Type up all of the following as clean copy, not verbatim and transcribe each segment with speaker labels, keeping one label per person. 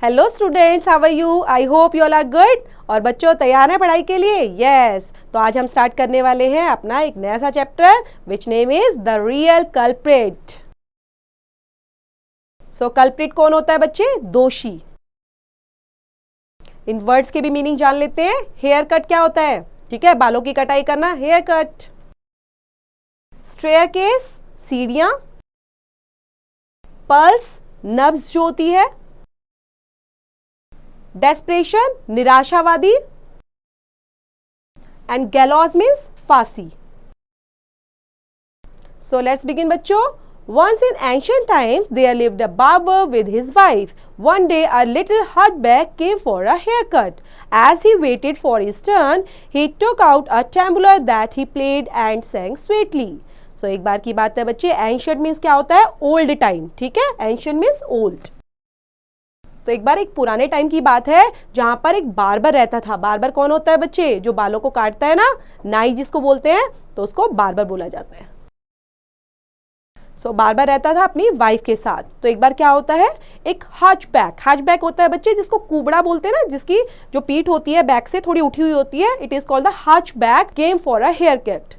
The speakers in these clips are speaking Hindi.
Speaker 1: Hello students, how are you? I hope you all are good. और बच्चों तैयार हैं पढ़ाई के लिए? यस। तो आज हम स्टार्ट करने वाले हैं अपना एक नया सा chapter which name is the real culprit. So culprit कौन होता है बच्चे? दोषी। इन वर्ड्स के भी मीनिंग जान लेते हैं। हेयर कट क्या होता है? ठीक है, बालों की कटाई करना, हेयर कट। स्टेयरकेस, सीढ़ियां। पल्स, नब्ज जो होती है। डेस्परेशन, निराशावादी। एंड गैलॉज मीन्स फांसी। सो लेट्स बिगिन बच्चों। Once in ancient times, there lived a barber with his wife. One day, a little hunchback came for a haircut. As he waited for his turn, he took out a tambourin that he played and sang sweetly. So, एक बार की बात है बच्चे, ancient means क्या होता है? Old time, ठीक है? Ancient means old. तो एक बार एक पुराने टाइम की बात है जहां पर एक बार्बर रहता था। बार्बर कौन होता है बच्चे? जो बालों को काटता है ना, नाई जिसको बोलते हैं, तो उसको बार्बर बोला जाता है। बार्बर रहता था अपनी वाइफ के साथ। तो एक बार क्या होता है, एक हैचबैक होता है बच्चे, जिसको कुबड़ा बोलते हैं ना, जिसकी जो पीठ होती है बैक से थोड़ी उठी हुई होती है, it is called the hatchback came for a hair cut.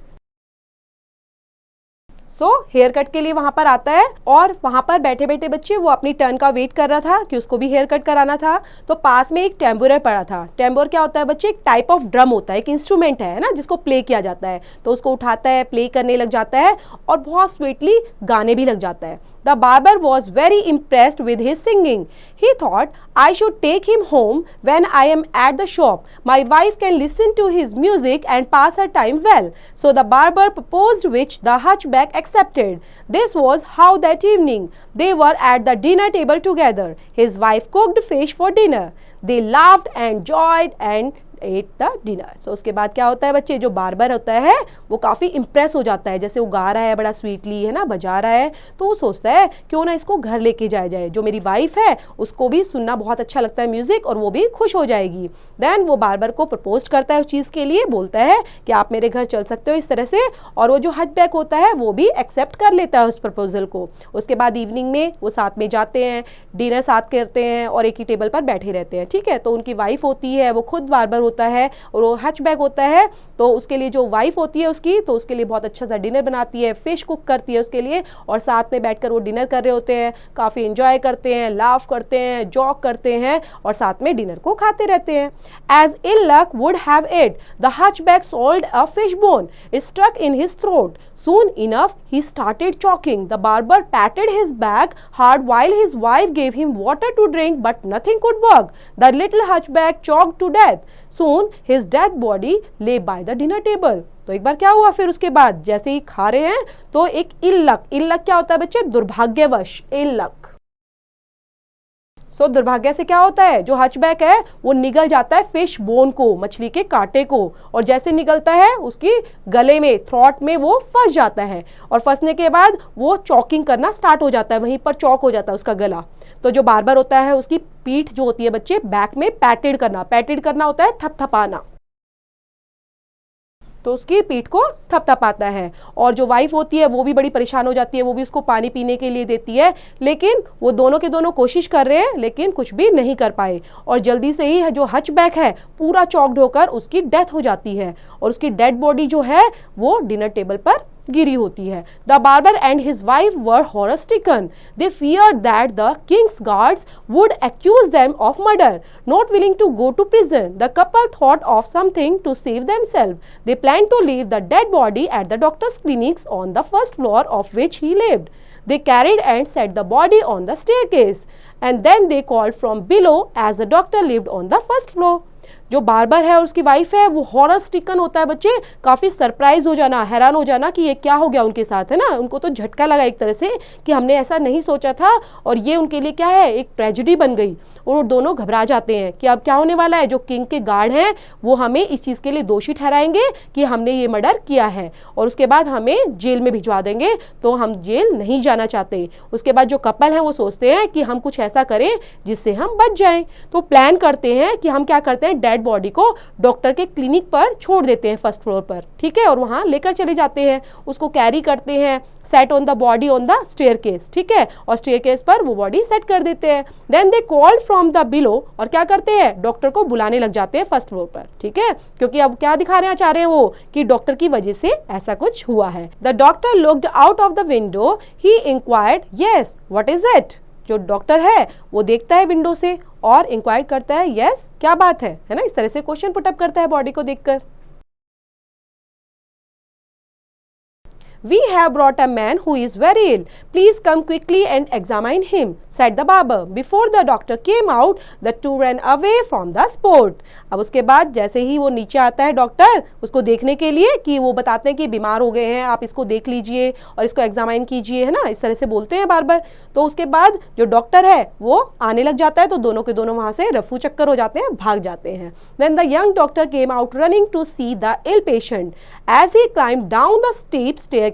Speaker 1: Hair cut के लिए वहां पर आता है और वहां पर बैठे बैठे बच्चे वो अपनी टर्न का वेट कर रहा था कि उसको भी हेयर कट कराना था। तो पास में एक टेम्बोर पड़ा था। टेम्बोर क्या होता है बच्चे? एक टाइप ऑफ ड्रम होता है, एक इंस्ट्रूमेंट है ना, जिसको प्ले किया जाता है। तो उसको उठाता है, प्ले करने लग जाता है और बहुत स्वीटली गाने भी लग जाता है। The barber was very impressed with his singing. He thought, I should take him home when I am at the shop. My wife can listen to his music and pass her time well. So the barber proposed, which the hunchback accepted. This was how that evening they were at the dinner table together. His wife cooked fish for dinner. They laughed and enjoyed and ate the dinner. So उसके बाद क्या होता है बच्चे, जो बार्बर होता है वो काफ़ी इंप्रेस हो जाता है। जैसे वो गा रहा है बड़ा स्वीटली, है ना, बजा रहा है, तो वो सोचता है क्यों ना इसको घर लेके जाया जाए। जो मेरी वाइफ है उसको भी सुनना बहुत अच्छा लगता है म्यूजिक, और वो भी खुश हो जाएगी। देन वो बार्बर को प्रपोज करता है उस चीज़ के लिए, बोलता है कि आप मेरे घर चल सकते हो इस तरह से। और वो जो हंचबैक होता है वो भी एक्सेप्ट कर लेता है उस प्रपोजल को। उसके बाद इवनिंग में वो साथ में जाते हैं, डिनर साथ करते हैं और एक ही टेबल पर बैठे रहते हैं। ठीक है, तो उनकी वाइफ होती है, वो खुद बार्बर होता है और वो हैचबैक होता है। तो उसके लिए जो वाइफ होती है उसकी, तो उसके लिए बहुत अच्छा सा डिनर बनाती है, फिश कुक करती है उसके लिए, और साथ में बैठकर वो डिनर कर रहे होते हैं, काफ़ी एंजॉय करते हैं, लाफ करते हैं, जॉक करते हैं और साथ में डिनर को खाते रहते हैं। As ill luck would have it, the hatchback swallowed a fish bone. It stuck in his throat. Soon enough, he started choking. The barber patted his back hard while his wife gave him water to drink, but nothing could work. The little hunchback choked to death. Soon, his dead body lay by the dinner table. तो एक बार क्या हुआ फिर उसके बाद, जैसे ही खा रहे हैं तो एक इल्लक क्या होता है बच्चे? दुर्भाग्यवश, इल्लक। दुर्भाग्य से क्या होता है, जो हंचबैक है वो निगल जाता है फिश बोन को, मछली के कांटे को, और जैसे निगलता है उसकी गले में, थ्रॉट में वो फंस जाता है, और फंसने के बाद वो चॉकिंग करना स्टार्ट हो जाता है, वहीं पर चॉक हो जाता है उसका गला। तो जो बार्बर होता है उसकी पीठ जो होती है बच्चे, बैक में पैटेड करना होता है, थपथपाना। तो उसकी पीठ को थपथपाता है, और जो वाइफ होती है वो भी बड़ी परेशान हो जाती है, वो भी उसको पानी पीने के लिए देती है, लेकिन वो दोनों के दोनों कोशिश कर रहे हैं लेकिन कुछ भी नहीं कर पाए, और जल्दी से ही जो हंचबैक है पूरा चॉक्ड होकर उसकी डेथ हो जाती है, और उसकी डेड बॉडी जो है वो डिनर टेबल पर गिरी होती है। The barber and his wife were horror stricken. They feared that the king's guards would accuse them of murder. Not willing to go to prison, the couple thought of something to save themselves. They planned to leave the dead body at the doctor's clinics on the first floor of which he lived. They carried and set the body on the staircase, and then they called from below as the doctor lived on the first floor. जो बार्बर है और उसकी वाइफ है वो हॉरर स्ट्रिकन होता है बच्चे, काफ़ी सरप्राइज हो जाना, हैरान हो जाना कि ये क्या हो गया उनके साथ, है ना। उनको तो झटका लगा एक तरह से कि हमने ऐसा नहीं सोचा था, और ये उनके लिए क्या है, एक ट्रेजेडी बन गई, और वो दोनों घबरा जाते हैं कि अब क्या होने वाला है। जो किंग के गार्ड हैं वो हमें इस चीज़ के लिए दोषी ठहराएंगे कि हमने ये मर्डर किया है, और उसके बाद हमें जेल में भिजवा देंगे, तो हम जेल नहीं जाना चाहते। उसके बाद जो कपल हैं वो सोचते हैं कि हम कुछ ऐसा करें जिससे हम बच जाएं। तो प्लान करते हैं कि हम क्या करते हैं, डेड डेड बॉडी को डॉक्टर के क्लिनिक पर छोड़ देते हैं फर्स्ट फ्लोर पर, ठीक है, और वहाँ लेकर चले जाते हैं, उसको कैरी करते हैं, set on the body on the staircase, ठीक है, और स्टेयरकेस पर वो बॉडी सेट कर देते हैं। Then they called from the below, और क्या करते हैं, डॉक्टर को बुलाने लग जाते हैं फर्स्ट फ्लोर पर, ठीक है, क्योंकि अब क्या दिखाना चाह रहे हैं वो कि डॉक्टर की वजह से ऐसा कुछ हुआ है। The doctor looked out of the window, he inquired yes what is it. जो डॉक्टर है वो देखता है विंडो से और इंक्वायर करता है यस क्या बात है ना, इस तरह से क्वेश्चन पुटअप करता है बॉडी को देखकर। We have brought a man who is very ill. Please come quickly and examine him, said the barber. Before the doctor came out, the two ran away from the spot. अब उसके बाद जैसे ही वो नीचे आता है डॉक्टर उसको देखने के लिए कि वो बताते हैं कि बीमार हो गए हैं, आप इसको देख लीजिए और इसको एग्जामाइन कीजिए, है ना, इस तरह से बोलते हैं बार बार। तो उसके बाद जो डॉक्टर है वो आने लग जाता है, तो दोनों के दोनों वहां से रफू चक्कर हो जाते हैं, भाग जाते हैं। Then the young doctor came out running to see the ill patient. As he climbed down the steep staircase,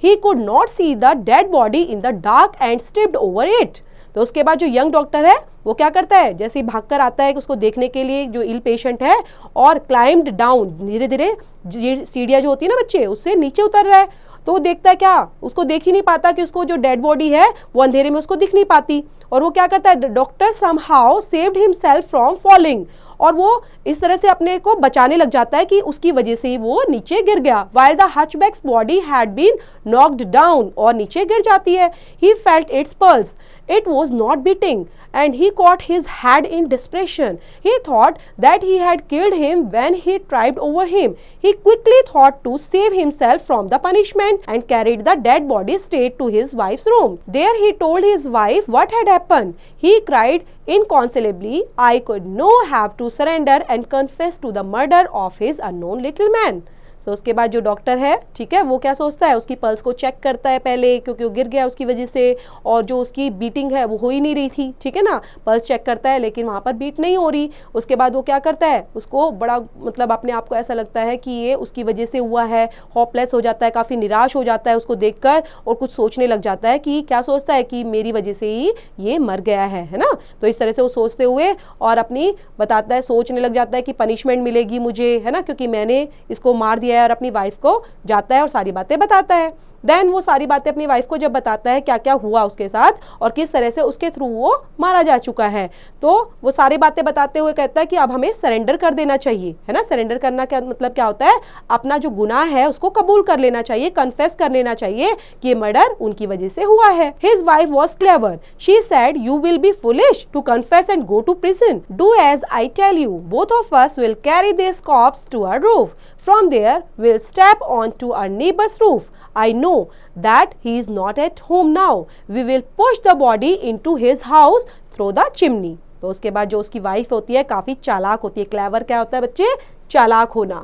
Speaker 1: he could not see the dead body in the dark and stepped over it. तो उसके बाद जो यंग डॉक्टर है वो क्या करता है, जैसे ही भागकर आता है उसको देखने के लिए जो इल पेशेंट है, और क्लाइम्ड डाउन, धीरे धीरे सीढ़ियाँ जो होती है ना बच्चे उससे नीचे उतर रहा है, तो वो देखता है क्या, उसको देख ही नहीं पाता कि उसको जो डेड बॉडी है वो अंधेरे में उसको दिख नहीं पाती, और वो क्या करता है, doctor somehow saved himself from falling, और वो इस तरह से अपने को बचाने लग जाता है कि उसकी वजह से ही वो नीचे गिर गया। While the hunchback's body had been knocked down, और नीचे गिर जाती है। He felt its pulse, it was not beating and he caught his head in desperation. He thought that he had killed him when he tripped over him. He quickly thought to save himself from the punishment and carried the dead body straight to his wife's room. There he told his wife what had happened. He cried inconsolably, I could no have to surrender and confess to the murder of his unknown little man. तो उसके बाद जो डॉक्टर है, ठीक है, वो क्या सोचता है, उसकी पल्स को चेक करता है पहले, क्योंकि वो गिर गया उसकी वजह से, और जो उसकी बीटिंग है वो हो ही नहीं रही थी, ठीक है ना, पल्स चेक करता है लेकिन वहाँ पर बीट नहीं हो रही। उसके बाद वो क्या करता है, उसको बड़ा मतलब अपने आप को ऐसा लगता है कि ये उसकी वजह से हुआ है, होपलेस हो जाता है, काफ़ी निराश हो जाता है उसको देखकर, और कुछ सोचने लग जाता है कि क्या सोचता है कि मेरी वजह से ही ये मर गया है ना। तो इस तरह से वो सोचते हुए और अपनी बताता है, सोचने लग जाता है कि पनिशमेंट मिलेगी मुझे, है ना, क्योंकि मैंने इसको मार दिया है, और अपनी वाइफ को जाता है और सारी बातें बताता है। देन वो सारी बातें अपनी वाइफ को जब बताता है क्या क्या हुआ उसके साथ और किस तरह से उसके थ्रू वो मारा जा चुका है, तो वो सारी बातें बताते हुए कहता है कि अब हमें सरेंडर कर देना चाहिए, है ना। सरेंडर करना क्या मतलब क्या होता है, अपना जो गुनाह है उसको कबूल कर लेना चाहिए, कन्फेस कर लेना चाहिए कि ये मर्डर उनकी वजह से हुआ है। His wife was clever, she said you will be foolish to confess and go to prison, do as I tell you, both of us will carry this corpse to our roof, from there will step on to our neighbours roof, I know that he is not at home now, we will push the body into his house through the chimney। तो उसके बाद जो उसकी वाइफ होती है काफी चालाक होती है। क्लेवर क्या होता है बच्चे, चालाक होना,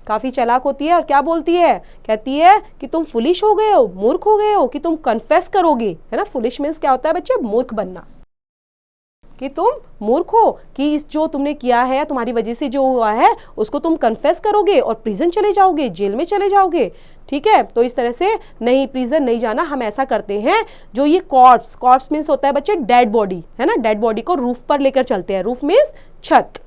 Speaker 1: काफी चालाक होती है, और क्या बोलती है, कहती है कि तुम फुलिश हो गए हो, मूर्ख हो गए हो कि तुम कन्फेस करोगे, है ना। फुलिश मीन्स क्या होता है बच्चे, मूर्ख बनना, कि तुम मूर्ख हो कि इस जो तुमने किया है, तुम्हारी वजह से जो हुआ है उसको तुम कन्फेस करोगे और प्रिजन चले जाओगे, जेल में चले जाओगे, ठीक है। तो इस तरह से नहीं, प्रिजन नहीं जाना, हम ऐसा करते हैं, जो ये कॉर्प्स मीन्स होता है बच्चे डेड बॉडी, है ना, डेड बॉडी को रूफ पर लेकर चलते हैं। रूफ मीन्स छत,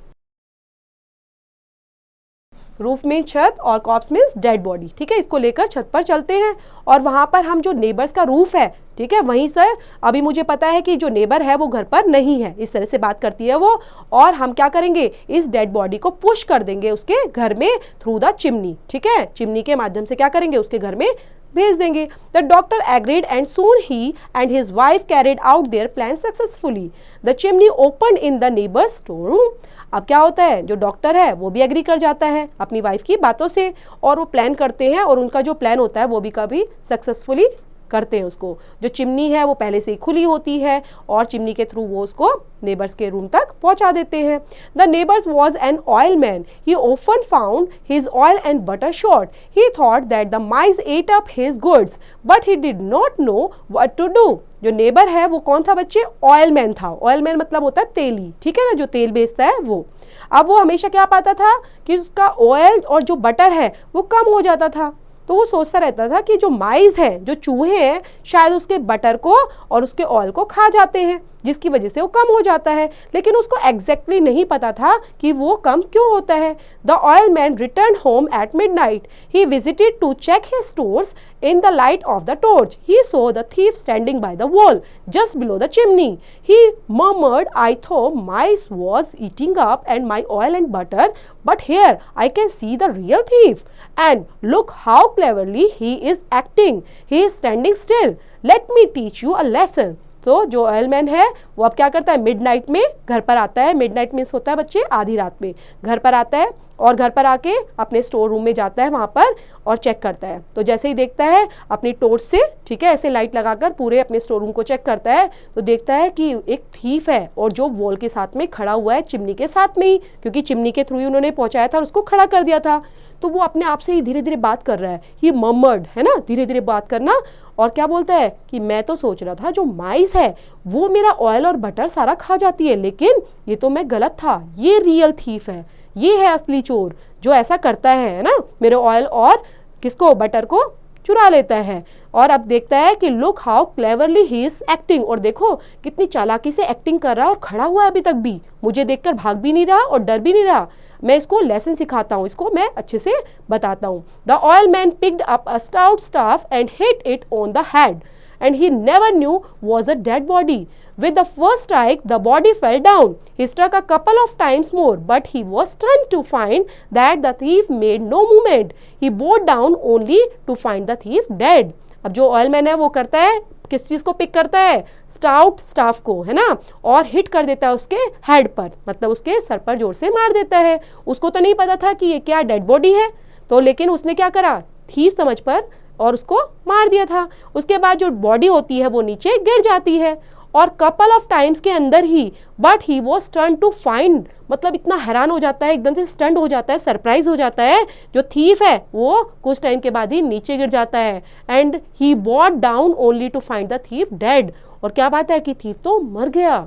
Speaker 1: रूफ में छत, और कॉर्प्स मीन्स डेड बॉडी, ठीक है। इसको लेकर छत पर चलते हैं, और वहां पर हम जो नेबर्स का रूफ है, ठीक है, वहीं से अभी मुझे पता है कि जो नेबर है वो घर पर नहीं है, इस तरह से बात करती है वो, और हम क्या करेंगे, इस डेड बॉडी को पुश कर देंगे उसके घर में थ्रू द चिमनी, ठीक है, चिमनी के माध्यम से क्या करेंगे, उसके घर में भेज देंगे। The doctor agreed and soon he and his wife carried out their plan successfully. The chimney open in the neighbours store room. अब क्या होता है, जो डॉक्टर है वो भी एग्री कर जाता है अपनी वाइफ की बातों से, और वो प्लान करते हैं, और उनका जो प्लान होता है वो भी कभी सक्सेसफुली करते हैं उसको। जो चिमनी है वो पहले से ही खुली होती है, और चिमनी के थ्रू वो उसको नेबर्स के रूम तक पहुंचा देते हैं। The neighbours was an oil man, he often found his oil and butter short, he thought that the mice ate up his goods but he did not know what to do. जो नेबर है वो कौन था बच्चे, ऑयल मैन था। ऑयल मैन मतलब होता है तेली, ठीक है ना, जो तेल बेचता है वो। अब वो हमेशा क्या पाता था कि उसका ऑयल और जो बटर है वो कम हो जाता था, तो वो सोचता रहता था कि जो माइस है, जो चूहे हैं, शायद उसके बटर को और उसके ऑयल को खा जाते हैं, जिसकी वजह से वो कम हो जाता है, लेकिन उसको एग्जैक्टली नहीं पता था कि वो कम क्यों होता है। The oil man return home at midnight. He visited to check his stores in the light of the torch. He saw the thief standing by the wall just below the chimney. He murmured, I thought mice was eating up and my oil and butter, but here I can see the real thief. And look how cleverly he is acting. He is standing still. Let me teach you a lesson. तो जो ऑयल मैन है वो अब क्या करता है, मिडनाइट में घर पर आता है। मिडनाइट मीन्स होता है बच्चे आधी रात में घर पर आता है, और घर पर आके अपने स्टोर रूम में जाता है वहाँ पर और चेक करता है। तो जैसे ही देखता है अपनी टॉर्च से, ठीक है, ऐसे लाइट लगाकर पूरे अपने स्टोर रूम को चेक करता है, तो देखता है कि एक थीफ है और जो वॉल के साथ में खड़ा हुआ है, चिमनी के साथ में ही, क्योंकि चिमनी के थ्रू ही उन्होंने पहुंचाया था और उसको खड़ा कर दिया था। तो वो अपने आप से ही धीरे धीरे बात कर रहा है। ये मर्मर्ड है ना, धीरे धीरे बात करना, और क्या बोलता है कि मैं तो सोच रहा था जो माइस है वो मेरा ऑयल और बटर सारा खा जाती है, लेकिन ये तो मैं गलत था, ये रियल थीफ है, ये है असली चोर जो ऐसा करता है ना, मेरे ऑयल और किसको, बटर को चुरा लेता है। और अब देखता है कि look how cleverly he is acting, और देखो कितनी चालाकी से एक्टिंग कर रहा है और खड़ा हुआ है अभी तक भी, मुझे देखकर भाग भी नहीं रहा और डर भी नहीं रहा। मैं इसको लेसन सिखाता हूँ, इसको मैं अच्छे से बताता हूँ। The oil man picked up a stout staff and hit it on the head and he never knew was a dead body. With the first strike, the body fell down. He struck a couple of times more, but he was stunned to find that the thief made no movement. He bowed down only to find the thief dead. अब जो ऑयल मैन है वो करता है, किस चीज को पिक करता है, स्टाउट स्टाफ को, है ना, और हिट कर देता है उसके हेड पर, मतलब उसके सर पर जोर से मार देता है। उसको तो नहीं पता था कि ये क्या डेड बॉडी है, तो लेकिन उसने क्या करा, थीफ समझ पर और उसको मार दिया था। उसके बाद जो बॉडी होती है वो नीचे गिर जाती है, और कपल ऑफ टाइम्स के अंदर ही, but he was stunned to find, मतलब इतना हैरान हो जाता है, एकदम से स्टंड हो जाता है, सरप्राइज हो जाता है, जो थीफ है वो कुछ टाइम के बाद ही नीचे गिर जाता है। And he bought down only to find the thief dead, और क्या बात है कि थीफ तो मर गया।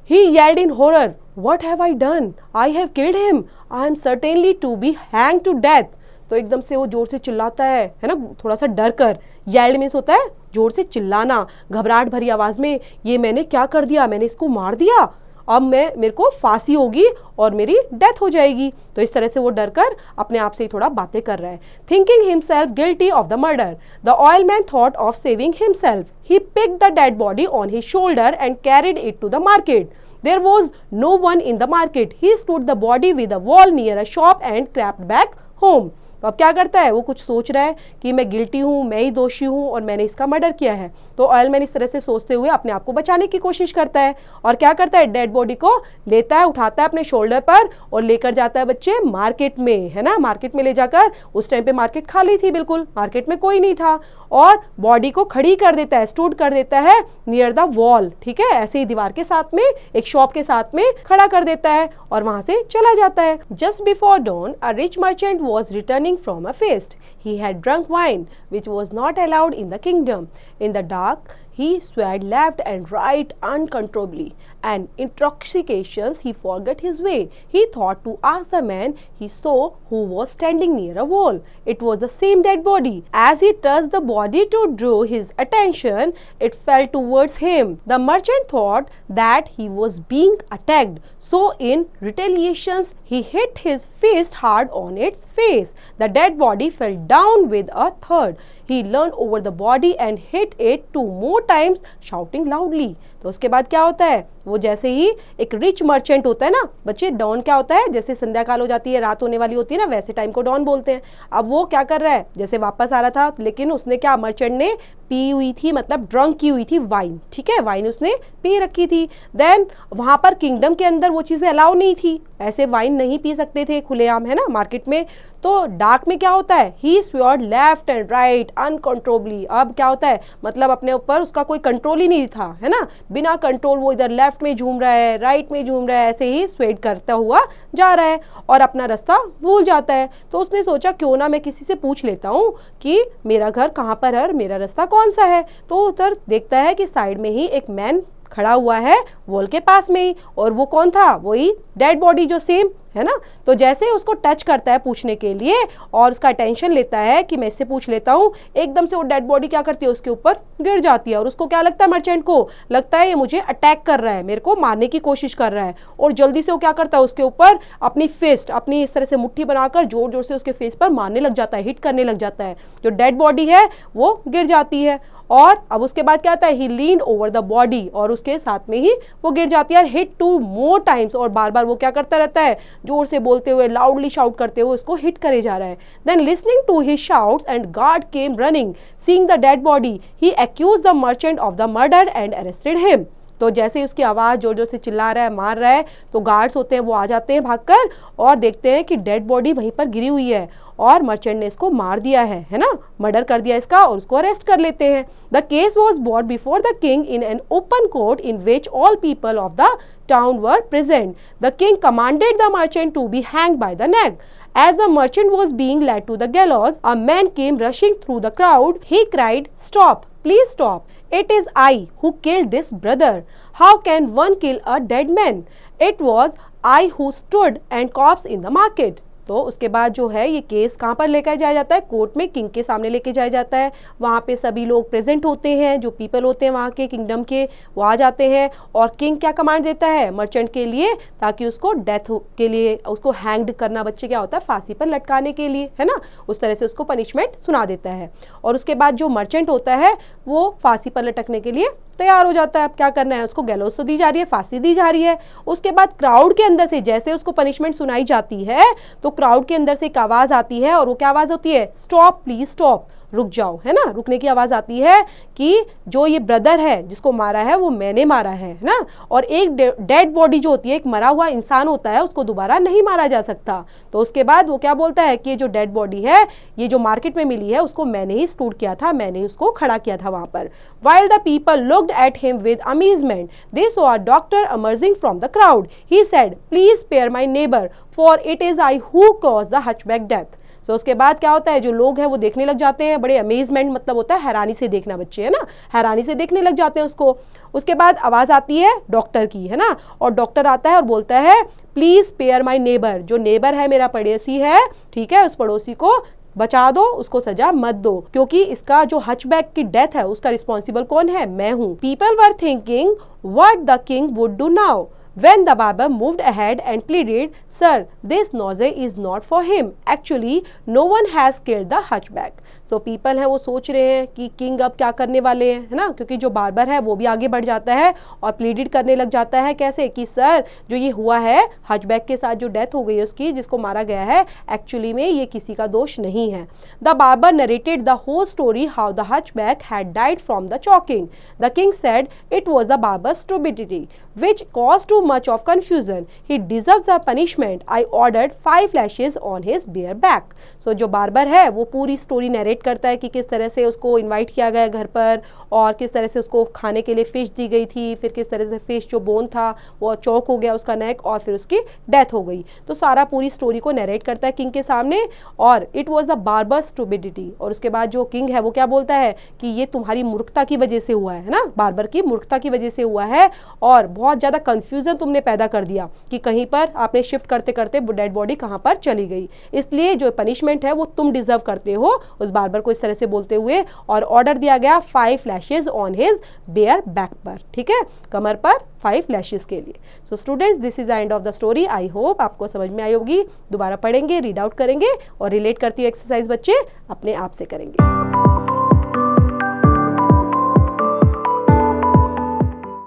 Speaker 1: He yelled in horror, "What have I done? I have killed him. I am certainly to be hanged to death." तो एकदम से वो जोर से चिल्लाता है ना, थोड़ा सा डर कर। yelled मीन्स होता है जोर से चिल्लाना, घबराहट भरी आवाज में, ये मैंने क्या कर दिया, मैंने इसको मार दिया, अब मेरे को फांसी होगी और मेरी डेथ हो जाएगी। तो इस तरह से वो डर कर अपने आप से ही थोड़ा बातें कर रहा है। Thinking himself guilty of the murder, the oil man thought of saving himself. He picked the dead body on his shoulder and carried it to the market. There was no one in the market. He stood the body with a wall near a shop and crept back home. तो अब क्या करता है, वो कुछ सोच रहा है कि मैं गिल्टी हूँ, मैं ही दोषी हूँ और मैंने इसका मर्डर किया है। तो ऑयल मैन इस तरह से सोचते हुए अपने आप को बचाने की कोशिश करता है, और क्या करता है, डेड बॉडी को लेता है, उठाता है अपने शोल्डर पर और लेकर जाता है बच्चे मार्केट में, है ना, मार्केट में ले जाकर, उस टाइम पे मार्केट खाली थी, बिल्कुल मार्केट में कोई नहीं था, और बॉडी को खड़ी कर देता है, स्टूड कर देता है नियर द वॉल, ठीक है, ऐसे ही दीवार के साथ में, एक शॉप के साथ में खड़ा कर देता है और वहां से चला जाता है। Just before don a rich merchant was returning from a feast. He had drunk wine, which was not allowed in the kingdom. In the dark, he swayed left and right uncontrollably, and intoxications he forgot his way. He thought to ask the man he saw who was standing near a wall. It was the same dead body. As he touched the body to draw his attention, it fell towards him. The merchant thought that he was being attacked, so in retaliation he hit his fist hard on its face. The dead body fell down with a thud. He leaned over the body and hit it 2 more times, shouting loudly. तो उसके बाद क्या होता है, वो जैसे ही एक रिच मर्चेंट होता है ना बच्चे, डॉन क्या होता है, जैसे संध्या काल हो जाती है, रात होने वाली होती है ना, वैसे टाइम को डॉन बोलते हैं। अब वो क्या कर रहा है, जैसे वापस आ रहा था, लेकिन उसने क्या, मर्चेंट ने पी हुई थी, मतलब ड्रंक की हुई थी वाइन, ठीक है, वाइन उसने पी रखी थी। देन वहां पर किंगडम के अंदर वो चीजें अलाउ नहीं थी, ऐसे वाइन नहीं पी सकते थे खुलेआम, है ना, मार्केट में। तो डार्क में क्या होता है, ही स्वेयर्ड लेफ्ट एंड राइट अनकंट्रोलेबली। अब क्या होता है, मतलब अपने ऊपर उसका कोई कंट्रोल ही नहीं था, है ना, बिना कंट्रोल वो इधर लेफ्ट में झूम रहा है, राइट में झूम रहा है, ऐसे ही स्वेड करता हुआ जा रहा है और अपना रास्ता भूल जाता है। तो उसने सोचा क्यों ना मैं किसी से पूछ लेता हूँ कि मेरा घर कहाँ पर है, मेरा रास्ता कौन सा है। तो उधर देखता है कि साइड में ही एक मैन खड़ा हुआ है वॉल के पास में ही, और वो कौन था, वही डेड बॉडी जो सेम है ना। तो जैसे ही उसको टच करता है पूछने के लिए और उसका अटेंशन लेता है कि मैं इससे पूछ लेता हूँ, एकदम से वो डेड बॉडी क्या करती है, उसके ऊपर गिर जाती है। और उसको क्या लगता है, मर्चेंट को लगता है ये मुझे अटैक कर रहा है, मेरे को मारने की कोशिश कर रहा है। और जल्दी से वो क्या करता है, उसके ऊपर अपनी फिस्ट, अपनी इस तरह से मुट्ठी बनाकर जोर जोर से उसके फेस पर मारने लग जाता है, हिट करने लग जाता है। जो डेड बॉडी है वो गिर जाती है। और अब उसके बाद क्या आता है, ही लीन्ड ओवर द बॉडी, और उसके साथ में ही वो गिर जाती है। हिट 2 more times, और बार बार वो क्या करता रहता है, जोर से बोलते हुए, लाउडली शाउट करते हुए उसको हिट करे जा रहा है। Then listening to his shouts and guard came running, seeing the dead body, he accused the merchant of the murder and arrested him. तो जैसे ही उसकी आवाज़ जोर जोर से चिल्ला रहा है, मार रहा है, तो गार्ड्स होते हैं वो आ जाते हैं भागकर और देखते हैं कि डेड बॉडी वहीं पर गिरी हुई है और मर्चेंट ने इसको मार दिया है ना, मर्डर कर दिया इसका, और उसको अरेस्ट कर लेते हैं। The case was bought before the king in an open court in which all people of the town were present. The king commanded the merchant to be hanged by the neck. As the merchant was being led to the gallows, a man came rushing through the crowd. He cried, "Stop! Please stop! It is I who killed this brother. How can one kill a dead man? It was I who stood and corpse in the market." तो उसके बाद जो है ये केस कहाँ पर लेकर जाया जाता है, कोर्ट में, किंग के सामने लेके जाया जाता है। वहाँ पे सभी लोग प्रेजेंट होते हैं, जो पीपल होते हैं वहाँ के किंगडम के, वो आ जाते हैं। और किंग क्या कमांड देता है मर्चेंट के लिए, ताकि उसको डेथ के लिए, उसको हैंग्ड करना, बच्चे क्या होता है फांसी पर लटकाने के लिए, है ना, उस तरह से उसको पनिशमेंट सुना देता है। और उसके बाद जो मर्चेंट होता है वो फांसी पर लटकने के लिए तैयार हो जाता है। अब क्या करना है, उसको गैलोस तो दी जा रही है, फांसी दी जा रही है। उसके बाद क्राउड के अंदर से जैसे उसको पनिशमेंट सुनाई जाती है तो क्राउड के अंदर से एक आवाज आती है, और वो क्या आवाज होती है, स्टॉप प्लीज स्टॉप, रुक जाओ, है ना, रुकने की आवाज आती है कि जो ये ब्रदर है जिसको मारा है वो मैंने मारा है ना। और एक डेड बॉडी जो होती है, एक मरा हुआ इंसान होता है, उसको दोबारा नहीं मारा जा सकता। तो उसके बाद वो क्या बोलता है कि ये जो डेड बॉडी है, ये जो मार्केट में मिली है, उसको मैंने ही स्टोर किया था, मैंने उसको खड़ा किया था वहां पर। While the people looked at him with amazement, they saw a doctor emerging from the crowd. He said, "Please spare my neighbor, for it is I who caused the hunchback death." तो उसके बाद क्या होता है, जो लोग हैं वो देखने लग जाते हैं, बड़े अमेजमेंट मतलब होता है हैरानी से देखना, बच्चे है ना, हैरानी से देखने लग जाते हैं उसको। उसके बाद आवाज आती है डॉक्टर की, है ना, और डॉक्टर आता है और बोलता है, प्लीज स्पेयर माय नेबर, जो नेबर है मेरा पड़ोसी है, ठीक है, उस पड़ोसी को बचा दो, उसको सजा मत दो, क्योंकि इसका जो हचबैक की डेथ है उसका रिस्पॉन्सिबल कौन है, मैं हूँ। People were thinking what the king would do now when the barber moved ahead and pleaded, "Sir, this nausea is not for him. Actually, no one has killed the hunchback." So people हैं वो सोच रहे हैं कि किंग अब क्या करने वाले हैं, है ना, क्योंकि जो बार्बर है वो भी आगे बढ़ जाता है और प्लीडिड करने लग जाता है, कैसे कि सर जो ये हुआ है, हचबैक के साथ जो डेथ हो गई है उसकी, जिसको मारा गया है, एक्चुअली में ये किसी का दोष नहीं है। The barber narrated the whole story how the hunchback had died from the choking. The king said it was the barber's stupidity which caused too much of confusion. He deserves the punishment. I ordered 5 lashes on his bare back. So जो बार्बर है वो पूरी स्टोरी नरेट करता है कि किस तरह से उसको इनवाइट किया गया घर पर और किस तरह से उसको खाने के लिए फिश दी गई थी, फिर किस तरह से फिश जो बोन था वो चौक हो गया उसका नेक और फिर उसकी डेथ हो गई। तो सारा पूरी स्टोरी को नरेट करता है किंग के सामने, और it was the barber stupidity. और उसके बाद जो किंग है वो क्या बोलता है कि ये तुम्हारी मूर्खता की वजह से हुआ है ना, बार्बर की मूर्खता की वजह से हुआ है, और बहुत ज़्यादा कंफ्यूजन तुमने पैदा कर दिया कि कहीं पर आपने शिफ्ट करते करते डेड बॉडी कहाँ पर चली गई, इसलिए जो पनिशमेंट है वो तुम डिजर्व करते हो, उस बार्बर को इस तरह से बोलते हुए। और ऑर्डर दिया गया 5 lashes on his bare back पर, ठीक है, कमर पर 5 लैशेज के लिए। So students, this is the end of the story. I hope आपको समझ में आई होगी। दोबारा पढ़ेंगे, रीड आउट करेंगे और रिलेट करती हुई एक्सरसाइज बच्चे अपने आप से करेंगे।